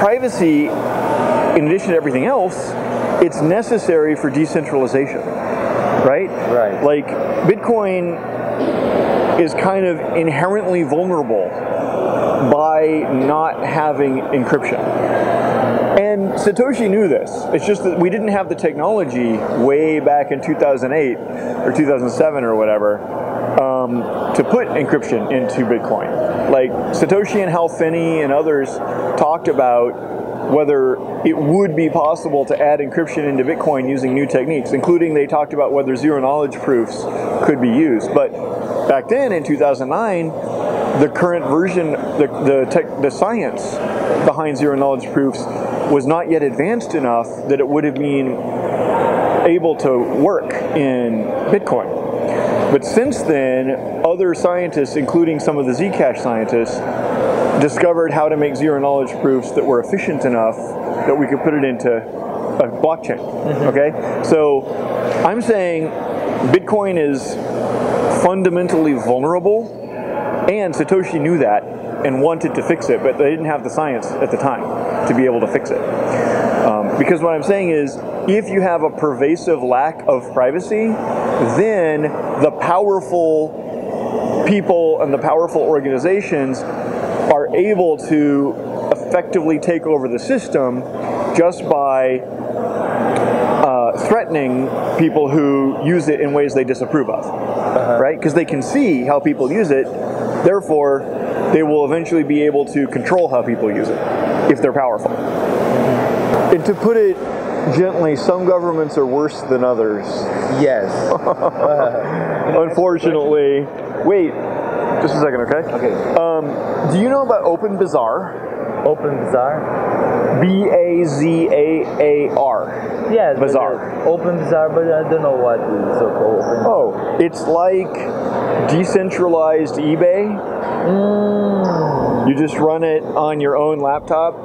privacy, in addition to everything else, it's necessary for decentralization, right? Right. Like, Bitcoin is kind of inherently vulnerable by not having encryption. And Satoshi knew this. It's just that we didn't have the technology way back in 2008 or 2007 or whatever to put encryption into Bitcoin. Like, Satoshi and Hal Finney and others talked about whether it would be possible to add encryption into Bitcoin using new techniques, including they talked about whether zero-knowledge proofs could be used. But back then, in 2009, the current version, the science behind zero-knowledge proofs was not yet advanced enough that it would have been able to work in Bitcoin. But since then, other scientists, including some of the Zcash scientists, discovered how to make zero-knowledge proofs that were efficient enough that we could put it into a blockchain. Okay? So I'm saying Bitcoin is fundamentally vulnerable, and Satoshi knew that and wanted to fix it, but they didn't have the science at the time to be able to fix it. Because what I'm saying is, if you have a pervasive lack of privacy, then the powerful people and the powerful organizations are able to effectively take over the system just by threatening people who use it in ways they disapprove of, right? Because they can see how people use it, therefore they will eventually be able to control how people use it if they're powerful. And to put it gently, some governments are worse than others. Yes. Unfortunately. Wait, just a second, okay? Okay. Do you know about Open Bazaar? Open Bazaar? B-A-Z-A-A-R. Yes. Bazaar. Open Bazaar, but I don't know what is so-called open. Oh, it's like decentralized eBay. You just run it on your own laptop.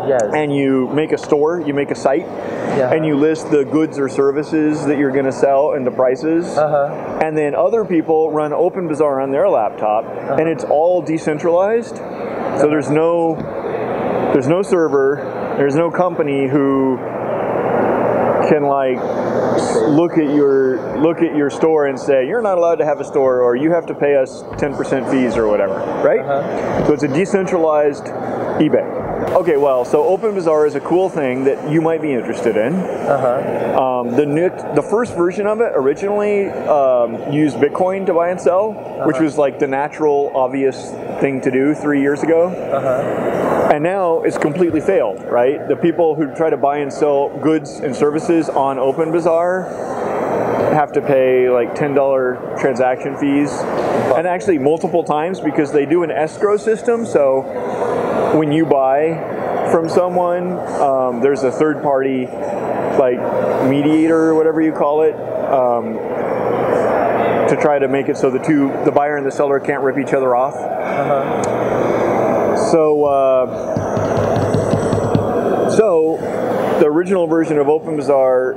Yes. And you make a store, you make a site, and you list the goods or services that you're going to sell and the prices. And then other people run Open Bazaar on their laptop, and it's all decentralized. So there's no server, there's no company who can like look at your store and say you're not allowed to have a store, or you have to pay us 10% fees or whatever, right? So it's a decentralized eBay. Okay, well, so Open Bazaar is a cool thing that you might be interested in. The first version of it originally used Bitcoin to buy and sell, which was like the natural, obvious thing to do 3 years ago. And now it's completely failed, right? The people who try to buy and sell goods and services on Open Bazaar have to pay like $10 transaction fees, and actually multiple times, because they do an escrow system. So when you buy from someone, there's a third party like mediator or whatever you call it, to try to make it so the buyer and the seller can't rip each other off. So the original version of Open Bazaar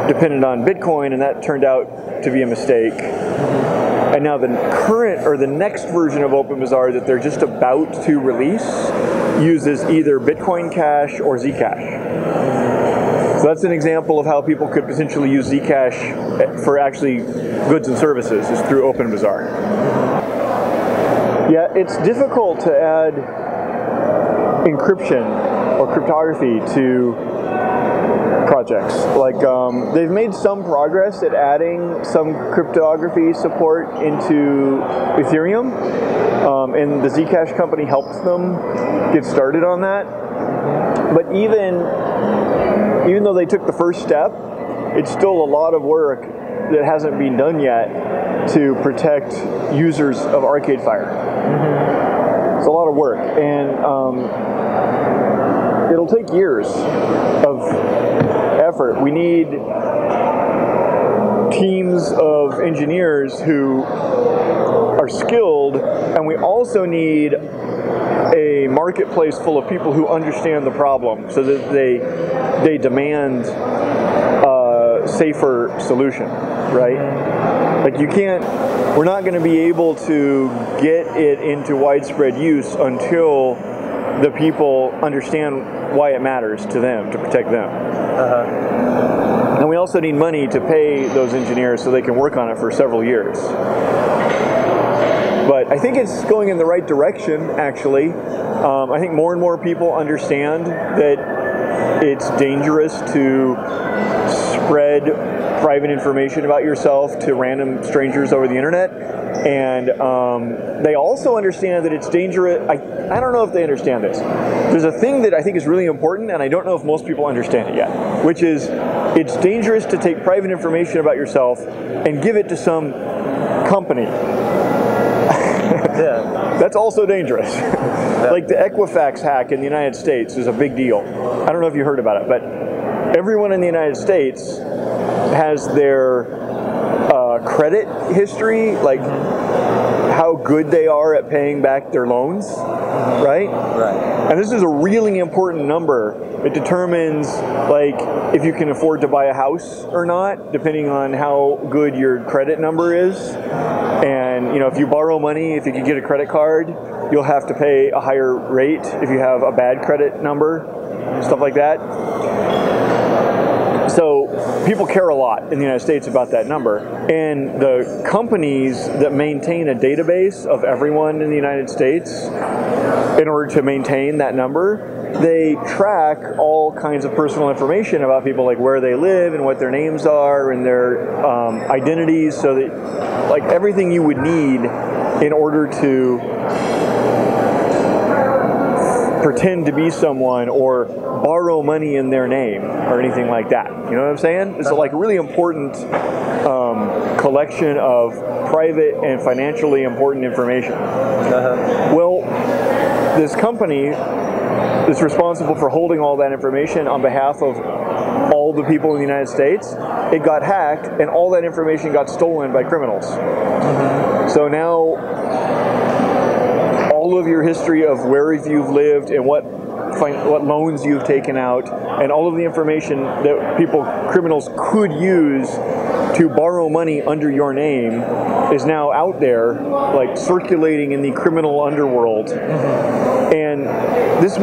depended on Bitcoin, and that turned out to be a mistake. And now the current, or the next version of Open Bazaar that they're just about to release uses either Bitcoin Cash or Zcash. So that's an example of how people could potentially use Zcash for actually goods and services, is through Open Bazaar. Yeah, it's difficult to add encryption or cryptography to projects. Like, they've made some progress at adding some cryptography support into Ethereum, and the Zcash company helps them get started on that. But even though they took the first step, it's still a lot of work that hasn't been done yet to protect users of Arcade Fire. It's a lot of work, and it'll take years of effort. We need teams of engineers who are skilled, and we also need a marketplace full of people who understand the problem, so that they demand a safer solution, right? Like, we're not going to be able to get it into widespread use until the people understand why it matters to them, to protect them. And we also need money to pay those engineers so they can work on it for several years. But I think it's going in the right direction, actually. I think more and more people understand that it's dangerous to spread private information about yourself to random strangers over the internet. And they also understand that it's dangerous. I don't know if they understand this. There's a thing that I think is really important, and I don't know if most people understand it yet, which is it's dangerous to take private information about yourself and give it to some company. Yeah. That's also dangerous. Like the Equifax hack in the United States is a big deal. I don't know if you heard about it, but everyone in the United States has their credit history, like how good they are at paying back their loans, right? Right. And this is a really important number. It determines like if you can afford to buy a house or not, depending on how good your credit number is. And you know, if you borrow money, if you can get a credit card, you'll have to pay a higher rate if you have a bad credit number, stuff like that. So people care a lot in the United States about that number. And the companies that maintain a database of everyone in the United States, in order to maintain that number, they track all kinds of personal information about people, like where they live and what their names are and their identities, so that like everything you would need in order to pretend to be someone or borrow money in their name or anything like that. You know what I'm saying? It's like a really important collection of private and financially important information. Well, this company is responsible for holding all that information on behalf of all the people in the United States. It got hacked and all that information got stolen by criminals. So now all of your history of where you've lived and what loans you've taken out, and all of the information that criminals could use to borrow money under your name is now out there, like circulating in the criminal underworld. And this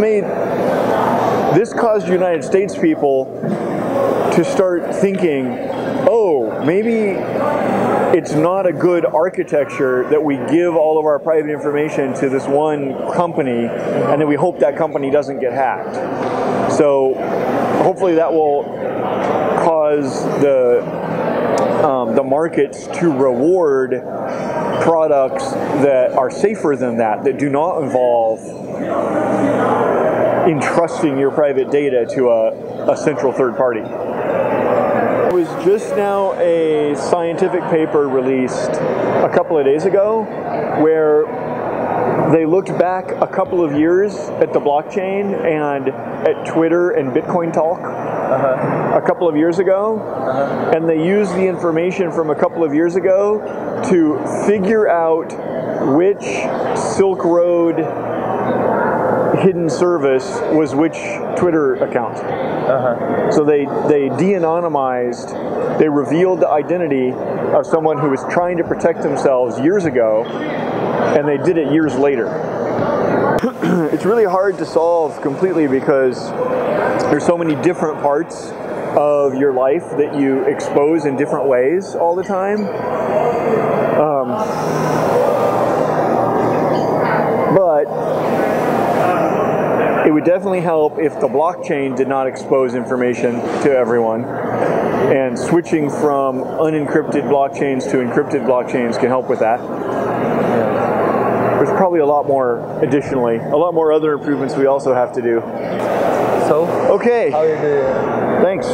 caused United States people to start thinking, oh, maybe it's not a good architecture that we give all of our private information to this one company and then we hope that company doesn't get hacked. So hopefully that will cause the markets to reward products that are safer than that do not involve entrusting your private data to a central third party. There was just now a scientific paper released a couple of days ago where they looked back a couple of years at the blockchain and at Twitter and Bitcoin talk a couple of years ago, and they used the information from a couple of years ago to figure out which Silk Road hidden service was which Twitter account. So they de-anonymized, they revealed the identity of someone who was trying to protect themselves years ago, and they did it years later. It's really hard to solve completely because there's so many different parts of your life that you expose in different ways all the time. But it would definitely help if the blockchain did not expose information to everyone, and switching from unencrypted blockchains to encrypted blockchains can help with that. There's probably a lot more other improvements we also have to do. So, okay. how are you doing? Thanks.